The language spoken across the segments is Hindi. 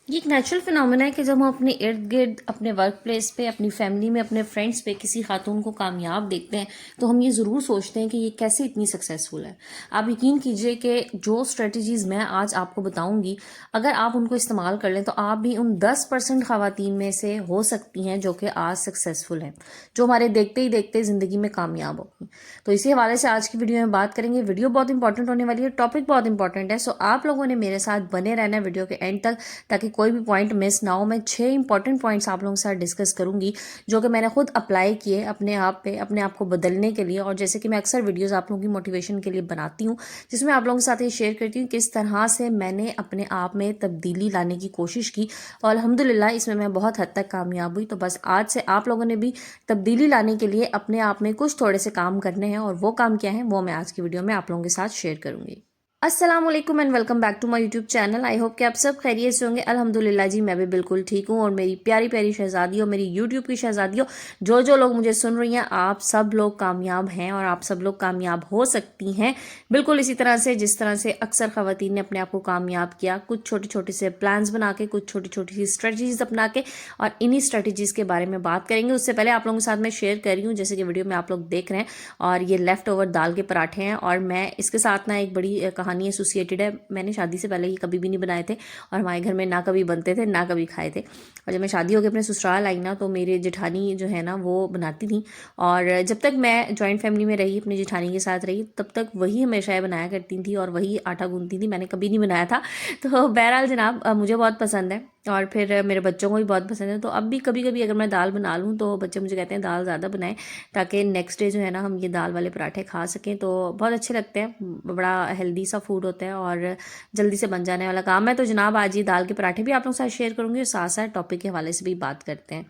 ये एक नेचुरल फिनोमेना है कि जब हम अपने इर्द गिर्द, अपने वर्क प्लेस पे, अपनी फैमिली में, अपने फ्रेंड्स पे किसी खातून को कामयाब देखते हैं तो हम ये ज़रूर सोचते हैं कि ये कैसे इतनी सक्सेसफुल है। आप यकीन कीजिए कि जो स्ट्रेटजीज़ मैं आज आपको बताऊंगी, अगर आप उनको इस्तेमाल कर लें तो आप भी उन 10% खवातीन में से हो सकती हैं जो कि आज सक्सेसफुल हैं, जो हमारे देखते ही देखते ज़िंदगी में कामयाब होगी। तो इसी हवाले से आज की वीडियो में बात करेंगे। वीडियो बहुत इंपॉर्टेंट होने वाली है, टॉपिक बहुत इंपॉर्टेंट है, सो आप लोगों ने मेरे साथ बने रहना है वीडियो के एंड तक, ताकि कोई भी पॉइंट मिस ना हो। मैं 6 इंपॉर्टेंट पॉइंट्स आप लोगों के साथ डिस्कस करूंगी जो कि मैंने खुद अप्लाई किए अपने आप पे, अपने आप को बदलने के लिए। और जैसे कि मैं अक्सर वीडियोस आप लोगों की मोटिवेशन के लिए बनाती हूँ, जिसमें आप लोगों के साथ ये शेयर करती हूँ किस तरह से मैंने अपने आप में तब्दीली लाने की कोशिश की और अल्हम्दुलिल्लाह इसमें मैं बहुत हद तक कामयाब हुई। तो बस आज से आप लोगों ने भी तब्दीली लाने के लिए अपने आप में कुछ थोड़े से काम करने हैं, और वो काम क्या है वो मैं आज की वीडियो में आप लोगों के साथ शेयर करूंगी। अस्सलाम वालेकुम and welcome back to my YouTube channel. I hope कि आप सब खैरियत से होंगे। अल्हम्दुलिल्लाह जी मैं भी बिल्कुल ठीक हूँ। और मेरी प्यारी प्यारी शहजादियों, मेरी यूट्यूब की शहजादियों, जो जो लोग मुझे सुन रही हैं, आप सब लोग कामयाब हैं और आप सब लोग कामयाब हो सकती हैं, बिल्कुल इसी तरह से जिस तरह से अक्सर खवातीन ने अपने आप को कामयाब किया, कुछ छोटे छोटे से प्लान्स बना के, कुछ छोटी छोटी सी स्ट्रेटजीज अपना के। और इन्हीं स्ट्रेटजीज के बारे में बात करेंगे। उससे पहले आप लोगों के साथ मैं शेयर कर रही हूँ, जैसे कि वीडियो में आप लोग देख रहे हैं, और ये लेफ्ट ओवर दाल के पराठे हैं। और मैं इसके साथ ना एक बड़ी कहानी एसोसिएटेड है। मैंने शादी से पहले ये कभी भी नहीं बनाए थे और हमारे घर में ना कभी बनते थे ना कभी खाए थे। और जब मैं शादी होकर अपने ससुराल आई ना, तो मेरे जेठानी जो है ना वो बनाती थी। और जब तक मैं जॉइंट फैमिली में रही, अपनी जेठानी के साथ रही, तब तक वही हमेशा ये बनाया करती थी और वही आटा गूंथती थी। मैंने कभी नहीं बनाया था। तो बहरहाल जनाब, मुझे बहुत पसंद है और फिर मेरे बच्चों को भी बहुत पसंद है। तो अब भी कभी कभी अगर मैं दाल बना लूँ तो बच्चे मुझे कहते हैं दाल ज़्यादा बनाएं, ताकि नेक्स्ट डे जो है ना हम ये दाल वाले पराठे खा सकें। तो बहुत अच्छे लगते हैं, बड़ा हेल्दी सा फूड होता है और जल्दी से बन जाने वाला काम है। तो जनाब आज ये दाल के पराठे भी आप लोगों के साथ शेयर करूंगी और साथ साथ टॉपिक के हवाले से भी बात करते हैं।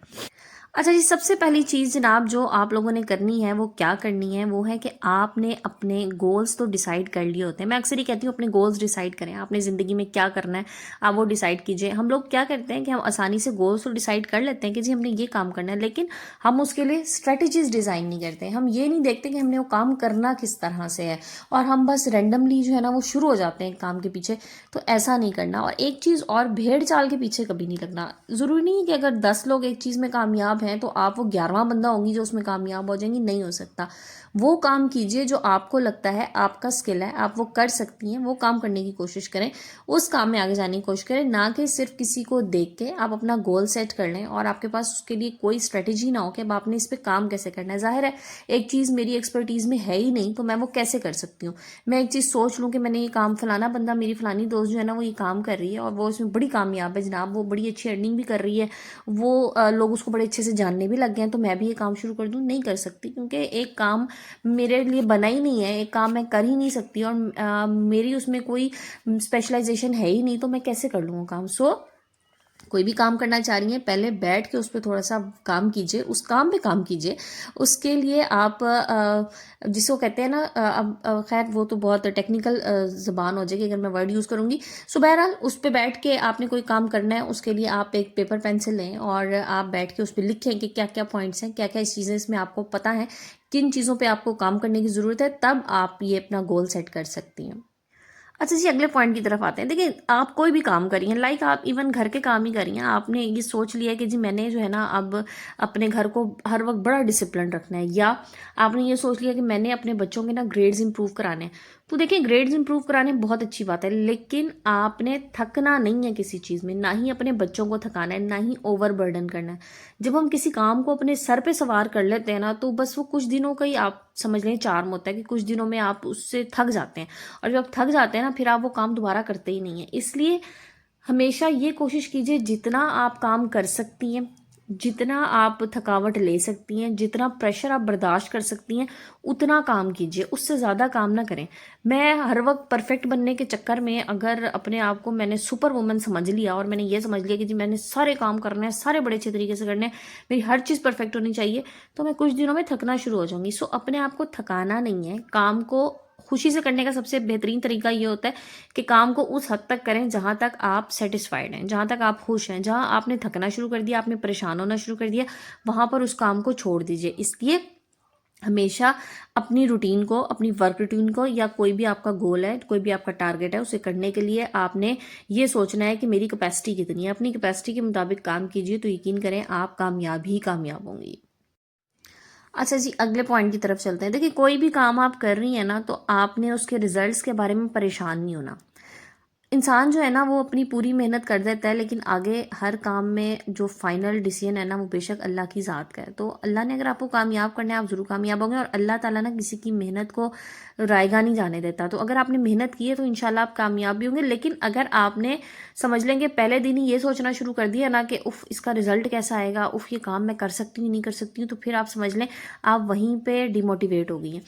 अच्छा जी, सबसे पहली चीज़ जनाब जो आप लोगों ने करनी है वो क्या करनी है, वो है कि आपने अपने गोल्स तो डिसाइड कर लिए होते हैं। मैं अक्सर ही कहती हूँ अपने गोल्स डिसाइड करें, आपने ज़िंदगी में क्या करना है आप वो डिसाइड कीजिए। हम लोग क्या करते हैं कि हम आसानी से गोल्स तो डिसाइड कर लेते हैं कि जी हमने ये काम करना है, लेकिन हम उसके लिए स्ट्रेटजीज डिज़ाइन नहीं करते। हम ये नहीं देखते कि हमने वो काम करना किस तरह से है, और हम बस रेंडमली जो है ना वो शुरू हो जाते हैं काम के पीछे। तो ऐसा नहीं करना। और एक चीज़ और, भेड़ चाल के पीछे कभी नहीं लगना। ज़रूरी नहीं है कि अगर 10 लोग एक चीज़ में कामयाब हैं तो आप वो 11वां बंदा होंगी जो उसमें कामयाब हो जाएंगी, नहीं हो सकता। वो काम कीजिए जो आपको लगता है आपका स्किल है, आप वो कर सकती हैं, वो काम करने की कोशिश करें, उस काम में आगे जाने की कोशिश करें, ना कि सिर्फ किसी को देख के आप अपना गोल सेट कर लें और आपके पास उसके लिए कोई स्ट्रेटेजी ना हो कि अब आपने इस पर काम कैसे करना है। जाहिर है एक चीज़ मेरी एक्सपर्टीज़ में है ही नहीं, तो मैं वो कैसे कर सकती हूँ। मैं एक चीज़ सोच लूँ कि मैंने ये काम, फलाना बंदा, मेरी फलानी दोस्त जो है ना वो ये काम कर रही है और वो इसमें बड़ी कामयाब है जनाब, वो बड़ी अच्छी अर्निंग भी कर रही है, वो लोग उसको बड़े अच्छे से जानने भी लग गए हैं, तो मैं भी ये काम शुरू कर दूँ। नहीं कर सकती, क्योंकि एक काम मेरे लिए बना ही नहीं है, एक काम मैं कर ही नहीं सकती और मेरी उसमें कोई स्पेशलाइजेशन है ही नहीं, तो मैं कैसे कर लूँगा काम। सो कोई भी काम करना चाह रही हैं, पहले बैठ के उस पर थोड़ा सा काम कीजिए, उस काम पे काम कीजिए। उसके लिए आप जिसको कहते हैं ना, अब खैर वो तो बहुत टेक्निकल ज़बान हो जाएगी अगर मैं वर्ड यूज़ करूँगी। सो बहरहाल उस पर बैठ के आपने कोई काम करना है, उसके लिए आप एक पेपर पेंसिल लें और आप बैठ के उस पर लिखें कि क्या क्या पॉइंट्स हैं, क्या क्या चीज़ें इसमें आपको पता है, किन चीज़ों पर आपको काम करने की ज़रूरत है, तब आप ये अपना गोल सेट कर सकती हैं। अच्छा जी, अगले पॉइंट की तरफ आते हैं। देखिए, आप कोई भी काम करिए, लाइक आप इवन घर के काम ही करिए, आपने ये सोच लिया कि जी मैंने जो है ना अब अपने घर को हर वक्त बड़ा डिसिप्लिन रखना है, या आपने ये सोच लिया कि मैंने अपने बच्चों के ना ग्रेड्स इंप्रूव कराने हैं। तो देखिए, ग्रेड्स इंप्रूव कराने बहुत अच्छी बात है, लेकिन आपने थकना नहीं है किसी चीज़ में, ना ही अपने बच्चों को थकाना है, ना ही ओवर बर्डन करना है। जब हम किसी काम को अपने सर पे सवार कर लेते हैं ना, तो बस वो कुछ दिनों का ही, आप समझ लें, चार्म होता है कि कुछ दिनों में आप उससे थक जाते हैं, और जब थक जाते हैं ना फिर आप वो काम दोबारा करते ही नहीं है। इसलिए हमेशा ये कोशिश कीजिए जितना आप काम कर सकती हैं, जितना आप थकावट ले सकती हैं, जितना प्रेशर आप बर्दाश्त कर सकती हैं, उतना काम कीजिए, उससे ज़्यादा काम ना करें। मैं हर वक्त परफेक्ट बनने के चक्कर में अगर अपने आप को मैंने सुपर वुमन समझ लिया और मैंने ये समझ लिया कि जी मैंने सारे काम करने हैं, सारे बड़े अच्छे तरीके से करने हैं, मेरी हर चीज़ परफेक्ट होनी चाहिए, तो मैं कुछ दिनों में थकना शुरू हो जाऊंगी। सो अपने आप को थकाना नहीं है, काम को खुशी से करने का सबसे बेहतरीन तरीका ये होता है कि काम को उस हद तक करें जहां तक आप सेटिस्फाइड हैं, जहां तक आप खुश हैं। जहां आपने थकना शुरू कर दिया, आपने परेशान होना शुरू कर दिया, वहां पर उस काम को छोड़ दीजिए। इसलिए हमेशा अपनी रूटीन को, अपनी वर्क रूटीन को, या कोई भी आपका गोल है, कोई भी आपका टारगेट है, उसे करने के लिए आपने ये सोचना है कि मेरी कैपेसिटी कितनी है। अपनी कैपेसिटी के मुताबिक काम कीजिए तो यकीन करें आप कामयाब ही कामयाब होंगी। अच्छा जी, अगले पॉइंट की तरफ चलते हैं। देखिए, कोई भी काम आप कर रही हैं ना, तो आपने उसके रिजल्ट्स के बारे में परेशान नहीं होना। इंसान जो है ना, वो अपनी पूरी मेहनत कर देता है, लेकिन आगे हर काम में जो फाइनल डिसीजन है ना, वो बेशक अल्लाह की ज़ात का है। तो अल्लाह ने अगर आपको कामयाब करना है, आप ज़रूर कामयाब होंगे। और अल्लाह ताला ना किसी की मेहनत को रायगा नहीं जाने देता। तो अगर आपने मेहनत की है तो इंशाल्लाह आप कामयाब भी होंगे। लेकिन अगर आपने समझ लेंगे पहले दिन ही ये सोचना शुरू कर दिया ना कि उफ इसका रिजल्ट कैसा आएगा, उफ ये काम मैं कर सकती हूँ नहीं कर सकती हूँ, तो फिर आप समझ लें आप वहीं पर डिमोटिवेट हो गई हैं।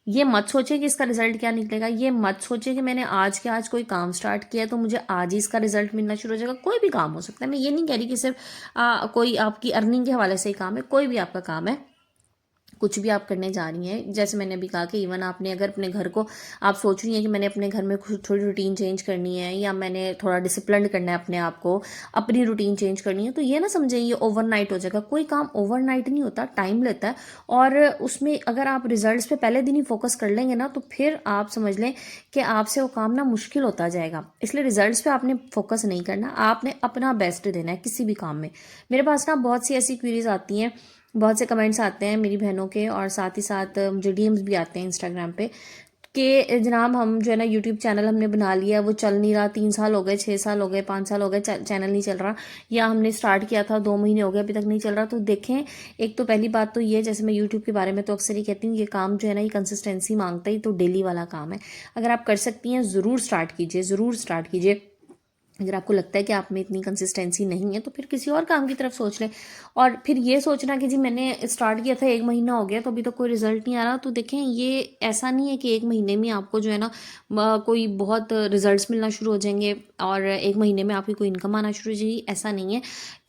ये मत सोचें कि इसका रिजल्ट क्या निकलेगा। ये मत सोचें कि मैंने आज के आज कोई काम स्टार्ट किया है तो मुझे आज ही इसका रिजल्ट मिलना शुरू हो जाएगा। कोई भी काम हो सकता है। मैं ये नहीं कह रही कि सिर्फ कोई आपकी अर्निंग के हवाले से ही काम है। कोई भी आपका काम है, कुछ भी आप करने जा रही हैं, जैसे मैंने अभी कहा कि इवन आपने अगर अपने घर को आप सोच रही हैं कि मैंने अपने घर में थोड़ी रूटीन चेंज करनी है, या मैंने थोड़ा डिसिप्लिन करना है अपने आप को, अपनी रूटीन चेंज करनी है, तो ये ना समझें ये ओवरनाइट हो जाएगा। कोई काम ओवरनाइट नहीं होता, टाइम लेता है। और उसमें अगर आप रिजल्ट्स पे पहले दिन ही फोकस कर लेंगे ना, तो फिर आप समझ लें कि आपसे वो काम ना मुश्किल होता जाएगा। इसलिए रिजल्ट्स पे आपने फोकस नहीं करना, आपने अपना बेस्ट देना है किसी भी काम में। मेरे पास ना बहुत सी ऐसी क्वेरीज आती हैं, बहुत से कमेंट्स आते हैं मेरी बहनों के, और साथ ही साथ मुझे डीएम्स भी आते हैं इंस्टाग्राम पे कि जनाब हम जो है ना यूट्यूब चैनल हमने बना लिया, वो चल नहीं रहा, 3 साल हो गए, 6 साल हो गए, 5 साल हो गए, चैनल नहीं चल रहा, या हमने स्टार्ट किया था 2 महीने हो गए अभी तक नहीं चल रहा। तो देखें, एक तो पहली बात तो ये, जैसे मैं यूट्यूब के बारे में तो अक्सर ही कहती हूँ, ये काम जो है ना ये कंसिस्टेंसी मांगता है, तो डेली वाला काम है। अगर आप कर सकती हैं ज़रूर स्टार्ट कीजिए, ज़रूर स्टार्ट कीजिए। अगर आपको लगता है कि आप में इतनी कंसिस्टेंसी नहीं है तो फिर किसी और काम की तरफ सोच लें। और फिर ये सोचना कि जी मैंने स्टार्ट किया था 1 महीना हो गया तो अभी तक कोई रिजल्ट नहीं आ रहा, तो देखें ये ऐसा नहीं है कि 1 महीने में आपको जो है ना कोई बहुत रिजल्ट्स मिलना शुरू हो जाएंगे और 1 महीने में आपकी कोई इनकम आना शुरू हो जाएगी। ऐसा नहीं है।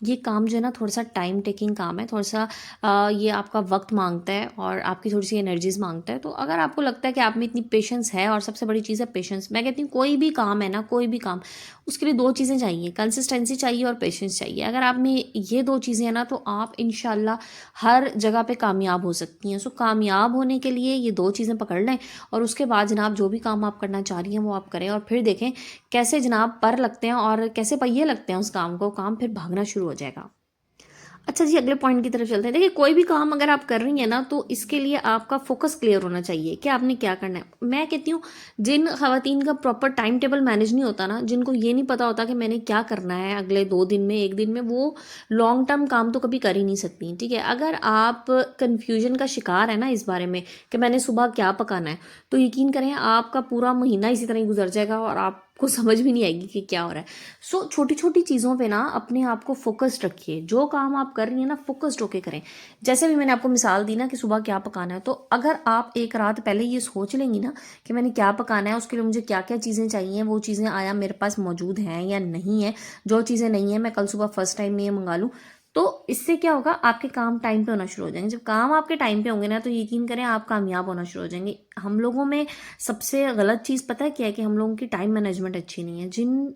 ये काम जो है ना थोड़ा सा टाइम टेकिंग काम है, थोड़ा सा ये आपका वक्त मांगता है और आपकी थोड़ी सी एनर्जीज मांगता है। तो अगर आपको लगता है कि आप में इतनी पेशेंस है, और सबसे बड़ी चीज़ है पेशेंस। मैं कहती हूँ कोई भी काम है ना, कोई भी काम, उसके लिए 2 चीज़ें चाहिए, कंसिस्टेंसी चाहिए और पेशेंस चाहिए। अगर आप में ये 2 चीज़ें हैं ना, तो आप इंशाल्लाह हर जगह पे कामयाब हो सकती हैं। सो कामयाब होने के लिए ये 2 चीज़ें पकड़ लें, और उसके बाद जनाब जो भी काम आप करना चाह रही हैं वो आप करें, और फिर देखें कैसे जनाब पर लगते हैं और कैसे पहिए लगते हैं उस काम को, काम फिर भागना शुरू हो जाएगा। अच्छा जी, अगले पॉइंट की तरफ चलते हैं। देखिए, कोई भी काम अगर आप कर रही हैं ना, तो इसके लिए आपका फोकस क्लियर होना चाहिए कि आपने क्या करना है। मैं कहती हूँ जिन खवातीन का प्रॉपर टाइम टेबल मैनेज नहीं होता ना, जिनको ये नहीं पता होता कि मैंने क्या करना है अगले 2 दिन में, 1 दिन में, वो लॉन्ग टर्म काम तो कभी कर ही नहीं सकती। ठीक है, अगर आप कन्फ्यूजन का शिकार है ना इस बारे में कि मैंने सुबह क्या पकाना है, तो यकीन करें आपका पूरा महीना इसी तरह ही गुजर जाएगा और आपको समझ भी नहीं आएगी कि क्या हो रहा है। सो छोटी छोटी चीज़ों पे ना अपने आप को फोकस्ड रखिए। जो काम आप कर रही हैं ना, फोकस्ड होके करें। जैसे भी मैंने आपको मिसाल दी ना कि सुबह क्या पकाना है, तो अगर आप एक रात पहले ये सोच लेंगी ना कि मैंने क्या पकाना है, उसके लिए मुझे क्या क्या चीज़ें चाहिए, वो चीज़ें आया मेरे पास मौजूद हैं या नहीं है, जो चीज़ें नहीं है मैं कल सुबह फर्स्ट टाइम में ये मंगा लूँ, तो इससे क्या होगा, आपके काम टाइम पे होना शुरू हो जाएंगे। जब काम आपके टाइम पे होंगे ना, तो यकीन करें आप कामयाब होना शुरू हो जाएंगे। हम लोगों में सबसे गलत चीज़ पता है क्या है, कि हम लोगों की टाइम मैनेजमेंट अच्छी नहीं है। जिन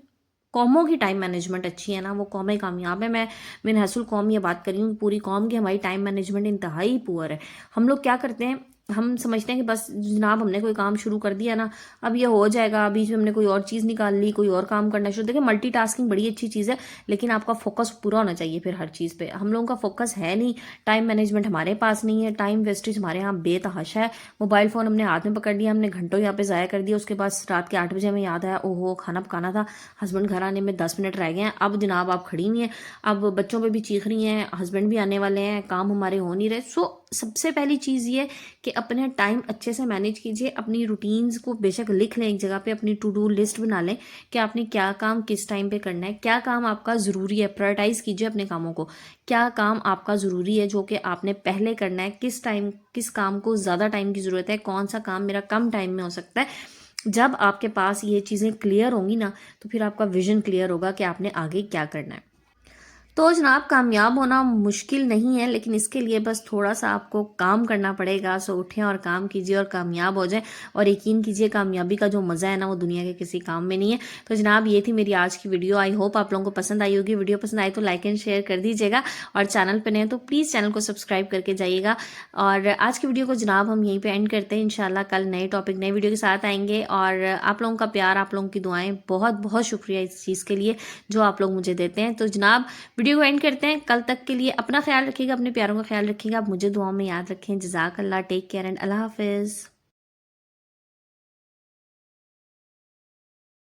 कौमों की टाइम मैनेजमेंट अच्छी है ना, वो कौमें कामयाब है। मैं हसूल कौम ये बात कर रही हूँ, पूरी कौम की हमारी टाइम मैनेजमेंट इंतहाई पुअर है। हम लोग क्या करते हैं, हम समझते हैं कि बस जनाब हमने कोई काम शुरू कर दिया ना, अब ये हो जाएगा, बीच में हमने कोई और चीज़ निकाल ली, कोई और काम करना शुरू। देखिए, मल्टीटास्किंग बड़ी अच्छी चीज़ है, लेकिन आपका फोकस पूरा होना चाहिए फिर हर चीज़ पे। हम लोगों का फोकस है नहीं, टाइम मैनेजमेंट हमारे पास नहीं है, टाइम वेस्टेज हमारे यहाँ बेतहाशा है। मोबाइल फ़ोन हमने हाथ में पकड़ लिया, हमने घंटों यहाँ पे ज़ाया कर दिया। उसके बाद रात के 8 बजे हमें याद आया, ओहो खाना पकाना था, हस्बैंड घर आने में 10 मिनट रह गए हैं। अब जनाब आप खड़ी हुई हैं, अब बच्चों पे भी चीख रही हैं, हस्बैंड भी आने वाले हैं, काम हमारे हो नहीं रहे। सो सबसे पहली चीज़ ये कि अपने टाइम अच्छे से मैनेज कीजिए। अपनी रूटीन्स को बेशक लिख लें एक जगह पे, अपनी टू डू लिस्ट बना लें कि आपने क्या काम किस टाइम पे करना है, क्या काम आपका ज़रूरी है। प्रायोरिटाइज कीजिए अपने कामों को, क्या काम आपका ज़रूरी है जो कि आपने पहले करना है, किस टाइम किस काम को ज़्यादा टाइम की ज़रूरत है, कौन सा काम मेरा कम टाइम में हो सकता है। जब आपके पास ये चीज़ें क्लियर होंगी ना, तो फिर आपका विजन क्लियर होगा कि आपने आगे क्या करना है। तो जनाब कामयाब होना मुश्किल नहीं है, लेकिन इसके लिए बस थोड़ा-सा आपको काम करना पड़ेगा। सो उठें और काम कीजिए और कामयाब हो जाएँ और यकीन कीजिए कामयाबी का जो मज़ा है ना वो दुनिया के किसी काम में नहीं है। तो जनाब ये थी मेरी आज की वीडियो। आई होप आप लोगों को पसंद आई होगी। वीडियो पसंद आई तो लाइक एंड शेयर कर दीजिएगा और चैनल पे नए हैं तो प्लीज़ चैनल को सब्सक्राइब करके जाइएगा। और आज की वीडियो को जनाब हम यहीं पे एंड करते हैं। इंशाल्लाह कल नए टॉपिक नए वीडियो के साथ आएँगे और आप लोगों का प्यार, आप लोगों की दुआएँ, बहुत-बहुत शुक्रिया इस चीज़ के लिए जो आप लोग मुझे देते हैं। तो जनाब वीडियो को एंड करते हैं। कल तक के लिए अपना ख्याल रखिएगा, अपने प्यारों का ख्याल रखिएगा। आप मुझे दुआओं में याद रखें। जज़ाकल्लाह, टेक केयर एंड अल्लाह हाफ़िज़।